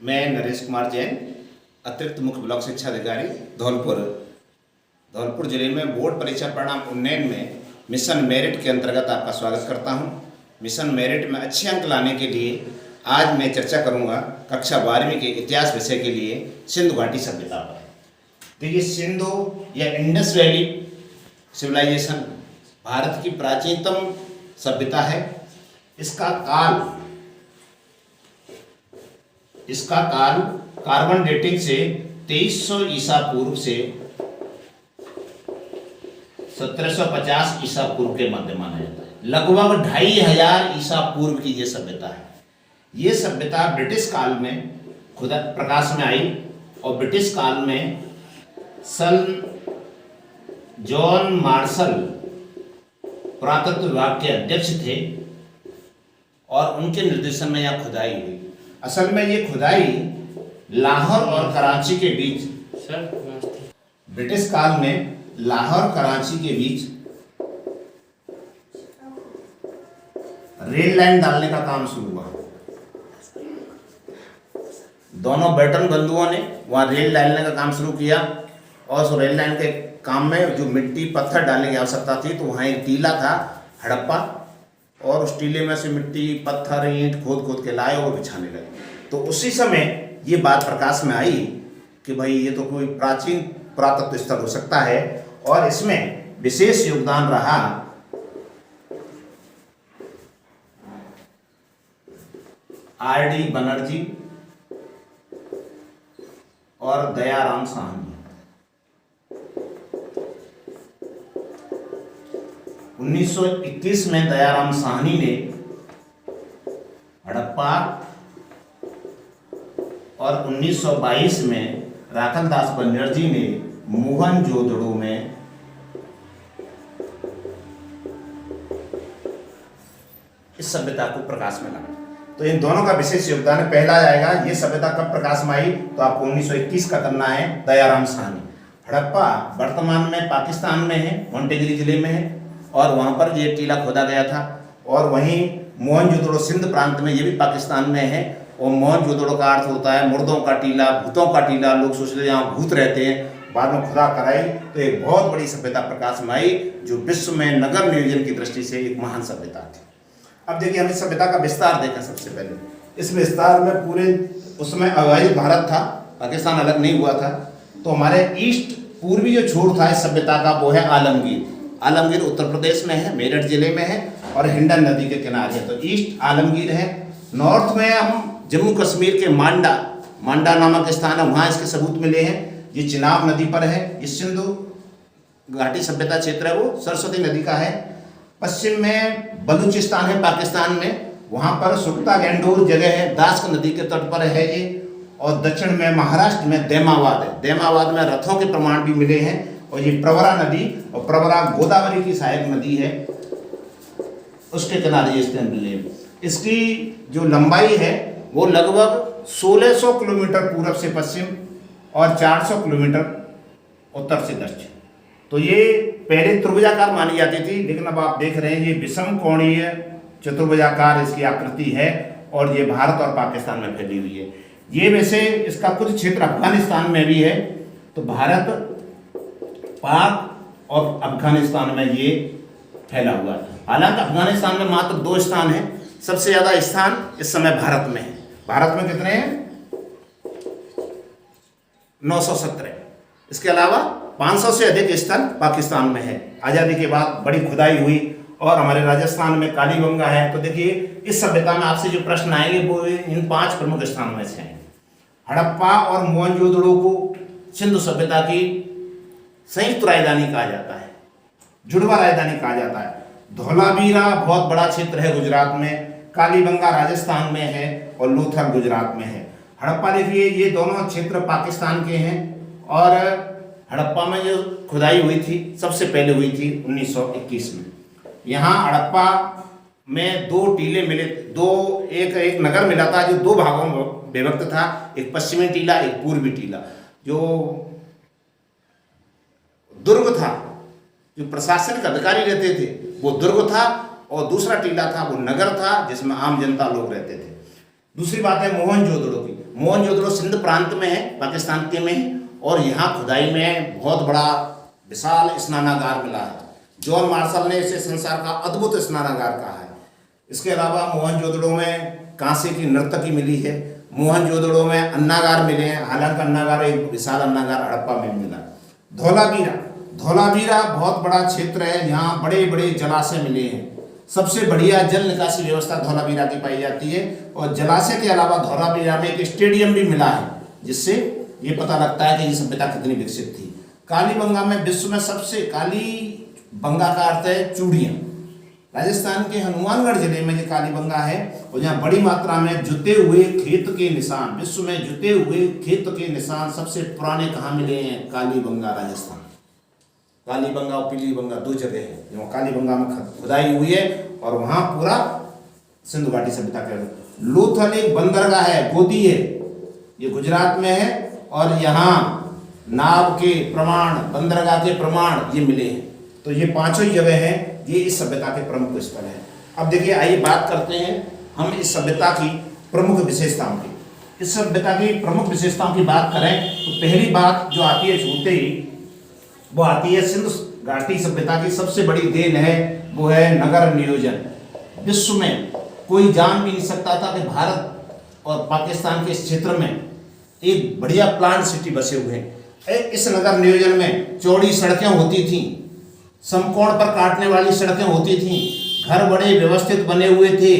मैं नरेश कुमार जैन, अतिरिक्त मुख्य ब्लॉक शिक्षा अधिकारी धौलपुर जिले में बोर्ड परीक्षा परिणाम उन्नयन में मिशन मेरिट के अंतर्गत आपका स्वागत करता हूं। मिशन मेरिट में अच्छे अंक लाने के लिए आज मैं चर्चा करूंगा कक्षा 12वीं के इतिहास विषय के लिए सिंधु घाटी सभ्यता पर। देखिए, सिंधु या इंडस वैली सिविलाइजेशन भारत की प्राचीनतम सभ्यता है। इसका काल कार्बन डेटिंग से 2300 ईसा पूर्व से 1750 ईसा पूर्व के मध्य माना जाता है। लगभग 2500 ईसा पूर्व की ये सभ्यता है। ये सभ्यता ब्रिटिश काल में खुद प्रकाश में आई और ब्रिटिश काल में सर जॉन मार्शल पुरातत्व विभाग के अध्यक्ष थे और उनके निर्देशन में यह खुदाई हुई। असल में ये खुदाई लाहौर और कराची के बीच, ब्रिटिश काल में लाहौर कराची के बीच रेल लाइन डालने का काम शुरू हुआ। दोनों ब्रिटेन बंधुओं ने वहां रेल डालने का काम शुरू किया और उस रेल लाइन के काम में जो मिट्टी पत्थर डालने की आवश्यकता थी, तो वहाँ एक टीला था हड़प्पा, और उस टीले में से मिट्टी पत्थर ईंट खोद के लाए और बिछाने लगे। तो उसी समय ये बात प्रकाश में आई कि भाई ये तो कोई प्राचीन पुरातत्व स्थल हो सकता है। और इसमें विशेष योगदान रहा R.D. बनर्जी और दयाराम साहनी। 1921 में दयाराम साहनी ने हड़प्पा और 1922 में राखलदास बनर्जी ने मोहनजोदड़ो में इस सभ्यता को प्रकाश में लाया। तो इन दोनों का विशेष योगदान है। पहला आएगा, ये सभ्यता कब प्रकाश में आई, तो आपको 1921 का करना है, दयाराम साहनी। हड़प्पा वर्तमान में पाकिस्तान में है, मोंटेगिरी जिले में है, और वहां पर ये टीला खोदा गया था। और वहीं मोहनजोदड़ो सिंध प्रांत में, ये भी पाकिस्तान में है। और मोहनजोदड़ो का अर्थ होता है मुर्दों का टीला, भूतों का टीला। लोग सोचते यहाँ भूत रहते हैं, बाद में खुदा कराई तो एक बहुत बड़ी सभ्यता प्रकाश में आई, जो विश्व में नगर नियोजन की दृष्टि से एक महान सभ्यता थी। अब देखिए, हम इस सभ्यता का विस्तार देखें। सबसे पहले इस विस्तार में पूरे उसमें अविभाजित भारत था, पाकिस्तान अलग नहीं हुआ था। तो हमारे ईस्ट पूर्वी जो छोर था इस सभ्यता का, वो है आलमगीर। आलमगीर उत्तर प्रदेश में है, मेरठ जिले में है और हिंडन नदी के किनारे है। तो ईस्ट आलमगीर है। नॉर्थ में हम जम्मू कश्मीर के मांडा नामक स्थान है, वहाँ इसके सबूत मिले हैं। ये चिनाब नदी पर है। ये सिंधु घाटी सभ्यता क्षेत्र है, वो सरस्वती नदी का है। पश्चिम में बलूचिस्तान है पाकिस्तान में, वहाँ पर सुक्ता गैंडोर जगह है, दास्क नदी के तट पर है ये। और दक्षिण में महाराष्ट्र में देमावाद है। देमावाद में रथों के प्रमाण भी मिले हैं। और ये प्रवरा नदी, और प्रवरा गोदावरी की सहायक नदी है, उसके किनारे ये स्थान मिले हैं। इसकी जो लंबाई है वो लगभग 1600 किलोमीटर पूर्व से पश्चिम और 400 किलोमीटर उत्तर से दक्षिण। तो ये पहले त्रिभुजाकार मानी जाती थी, लेकिन अब आप देख रहे हैं ये विषम कोणीय चतुर्भुजाकार इसकी आकृति है, और ये भारत और पाकिस्तान में फैली हुई है। ये वैसे इसका कुछ क्षेत्र अफगानिस्तान में भी है। तो भारत, पाक और अफगानिस्तान में ये फैला हुआ है। हालांकि अफगानिस्तान में मात्र 2 स्थान हैं। सबसे ज़्यादा स्थान इस समय भारत में है। भारत में कितने हैं? 917। इसके अलावा 500 से अधिक स्थल पाकिस्तान में है। आज़ादी के बाद बड़ी खुदाई हुई और हमारे राजस्थान में कालीबंगा है। तो देखिए, इस सभ्यता में आपसे जो प्रश्न आएंगे वो इन 5 प्रमुख स्थानों में से हैं। हड़प्पा और मोहनजोदड़ो को सिंधु सभ्यता की संयुक्त राजधानी कहा जाता है, जुड़वा राजधानी कहा जाता है। धौलावीरा बहुत बड़ा क्षेत्र है गुजरात में, कालीबंगा राजस्थान में है और लोथल गुजरात में है। हड़प्पा देखिए, ये दोनों क्षेत्र पाकिस्तान के हैं। और हड़प्पा में जो खुदाई हुई थी सबसे पहले हुई थी 1921 में। यहाँ हड़प्पा में 2 टीले मिले, एक नगर मिला था जो 2 भागों में विभक्त था, एक पश्चिमी टीला, एक पूर्वी टीला। जो दुर्ग था, जो प्रशासनिक अधिकारी रहते थे, वो दुर्ग था, और दूसरा टीला था वो नगर था जिसमें आम जनता लोग रहते थे। दूसरी बात है मोहनजोदड़ो की। मोहनजोदड़ो सिंध प्रांत में है, पाकिस्तान के में है, और यहाँ खुदाई में बहुत बड़ा विशाल स्नानागार मिला है। जॉन मार्शल ने इसे संसार का अद्भुत स्नानागार कहा है। इसके अलावा मोहनजोदड़ो में कांसे की नर्तकी मिली है। मोहनजोदड़ो में अन्नागार मिले हैं, हालांकि अन्नागार एक विशाल अन्नागार हड़प्पा में मिला। धौलावीरा बहुत बड़ा क्षेत्र है, यहाँ बड़े बड़े जलाशय मिले हैं। सबसे बढ़िया जल निकासी व्यवस्था धौलावीरा की पाई जाती है, और जलाशय के अलावा धौलावीरा में एक स्टेडियम भी मिला है, जिससे ये पता लगता है कि ये सभ्यता कितनी विकसित थी। कालीबंगा में विश्व में सबसे, कालीबंगा का अर्थ है चूड़ियाँ। राजस्थान के हनुमानगढ़ जिले में जो कालीबंगा है, और यहाँ बड़ी मात्रा में जुते हुए खेत के निशान, विश्व में जुते हुए खेत के निशान सबसे पुराने कहाँ मिले हैं? कालीबंगा, राजस्थान। कालीबंगा और पीलीबंगा दो जगह है जहाँ कालीबंगा में खुदाई हुई है, और वहाँ पूरा सिंधु घाटी सभ्यता का। लोथल एक बंदरगाह है, गोदी है, ये गुजरात में है, और यहाँ नाव के प्रमाण, बंदरगाह के प्रमाण ये मिले हैं। तो ये पांचों जगह हैं, ये इस सभ्यता के प्रमुख स्थल हैं। अब देखिए, आइए बात करते हैं हम इस सभ्यता की प्रमुख विशेषताओं की। इस सभ्यता की प्रमुख विशेषताओं की बात करें तो पहली बात जो आती है छूते ही, वो आती है सिंधु घाटी सभ्यता की सबसे बड़ी देन है, वो है नगर नियोजन। विश्व में कोई जान भी नहीं सकता था कि भारत और पाकिस्तान के इस क्षेत्र में एक बढ़िया प्लांट सिटी बसे हुए हैं। इस नगर नियोजन में चौड़ी सड़कें होती थीं, समकोण पर काटने वाली सड़कें होती थीं, घर बड़े व्यवस्थित बने हुए थे,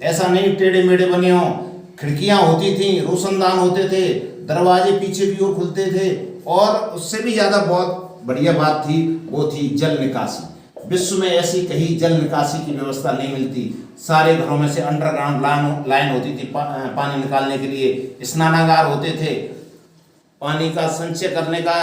ऐसा नहीं टेढ़े मेढ़े बने हों, खिड़कियां होती थीं, रोशनदान होते थे, दरवाजे पीछे की ओर खुलते थे, और उससे भी ज़्यादा बहुत बढ़िया बात थी, वो थी जल निकासी। विश्व में ऐसी कहीं जल निकासी की व्यवस्था नहीं मिलती। सारे घरों में से अंडरग्राउंड लाइन होती थी पानी निकालने के लिए, स्नानागार होते थे, पानी का संचय करने का,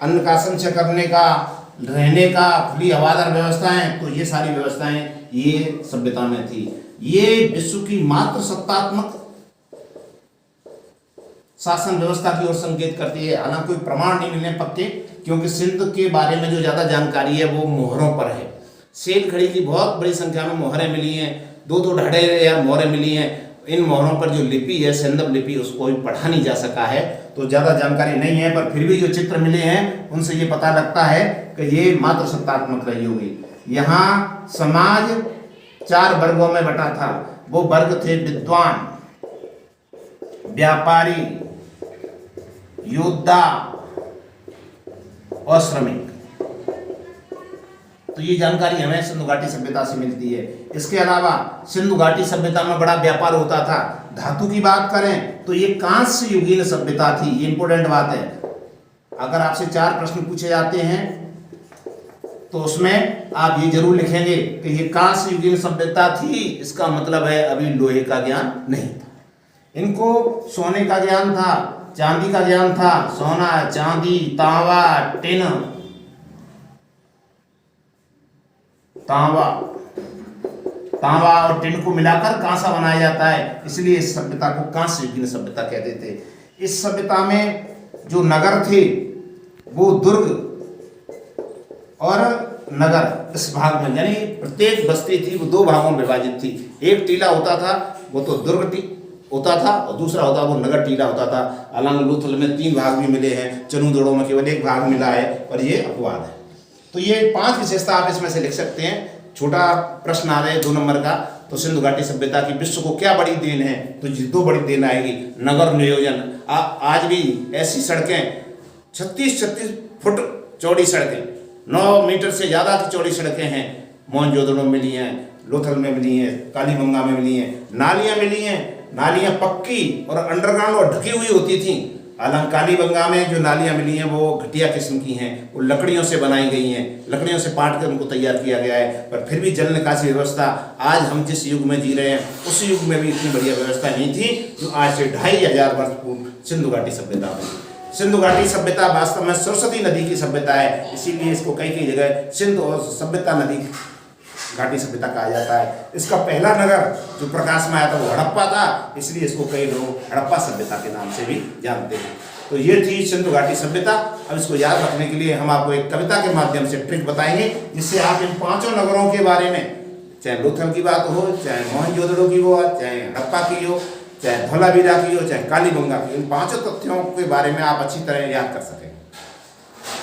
अन्न का संचय करने का, रहने का, खुली हवादार व्यवस्थाएं, तो ये सारी व्यवस्थाएं ये सभ्यता में थी। ये विश्व की मात्र सत्तात्मक शासन व्यवस्था की ओर संकेत करती है। हालांकि कोई प्रमाण नहीं मिलने पक्के, क्योंकि सिंध के बारे में जो ज्यादा जानकारी है वो मोहरों पर है। सेल खड़ी की बहुत बड़ी संख्या में मोहरें मिली हैं, दो ढाढ़े या मोहरें मिली हैं। इन मोहरों पर जो लिपि है, सेंधव लिपि, उसको भी पढ़ा नहीं जा सका है, तो ज़्यादा जानकारी नहीं है। पर फिर भी जो चित्र मिले हैं उनसे ये पता लगता है कि ये मात्र सत्तात्मक रही होगी। यहाँ समाज 4 वर्गों में बटा था। वो वर्ग थे विद्वान, व्यापारी, योद्धा और श्रमिक। तो ये जानकारी हमें सिंधु घाटी सभ्यता से मिलती है। इसके अलावा सिंधु घाटी सभ्यता में बड़ा व्यापार होता था। धातु की बात करें तो ये कांस्य युगीन सभ्यता थी, ये इंपॉर्टेंट बात है। अगर आपसे 4 प्रश्न पूछे जाते हैं तो उसमें आप ये जरूर लिखेंगे कि ये कांस्य युगीन सभ्यता थी, इसका मतलब है अभी लोहे का ज्ञान नहीं था। इनको सोने का ज्ञान था, चांदी का ज्ञान था। सोना, चांदी, तांबा, टिन, तांबा और टिन को मिलाकर कांसा बनाया जाता है, इसलिए इस सभ्यता को कांस्य युगीन सभ्यता कहते थे। इस सभ्यता में जो नगर थे वो दुर्ग और नगर इस भाग में, यानी प्रत्येक बस्ती थी वो 2 भागों में विभाजित थी। एक टीला होता था, वो तो दुर्ग होता था, और दूसरा होता वो नगर टीला होता था। हालांकि लोथल में 3 भाग भी मिले हैं, चनूदड़ों में केवल 1 भाग मिला है, पर ये अपवाद है। तो ये 5 विशेषता आप इसमें से लिख सकते हैं। छोटा प्रश्न आ रहा है 2 नंबर का, तो सिंधु घाटी सभ्यता की विश्व को क्या बड़ी देन है, तो 2 बड़ी देन आएगी। नगर नियोजन, आज भी ऐसी सड़कें 36 फुट चौड़ी सड़कें, 9 मीटर से ज़्यादा की चौड़ी सड़कें हैं, मोहनजोदड़ो में मिली हैं, लोथल में मिली हैं, कालीबंगा में मिली हैं। नालियाँ मिली हैं, नालियाँ पक्की और अंडरग्राउंड और ढकी हुई होती थीं। हालांकि कालीबंगा में जो नालियाँ मिली हैं वो घटिया किस्म की हैं, वो लकड़ियों से बनाई गई हैं, लकड़ियों से पाट कर उनको तैयार किया गया है। पर फिर भी जल निकासी व्यवस्था आज हम जिस युग में जी रहे हैं उस युग में भी इतनी बढ़िया व्यवस्था नहीं थी जो आज से 2500 वर्ष पूर्व सिंधु घाटी सभ्यता में। सिंधु घाटी सभ्यता वास्तव में सरस्वती नदी की सभ्यता है, इसीलिए इसको कई जगह सिंधु और सभ्यता नदी घाटी सभ्यता कहा जाता है। इसका पहला नगर जो प्रकाश में आया था वो हड़प्पा था, इसलिए इसको कई लोग हड़प्पा सभ्यता के नाम से भी जानते हैं। तो ये थी सिंधु घाटी सभ्यता। अब इसको याद रखने के लिए हम आपको एक कविता के माध्यम से ट्रिक बताएंगे, जिससे आप इन 5 नगरों के बारे में, चाहे लोथल की बात हो, चाहे मोहनजोदड़ो की हो, चाहे हड़प्पा की हो, चाहे धौलावीरा की हो, चाहे कालीबंगा की, इन पांचों तथ्यों के बारे में आप अच्छी तरह याद कर सकें।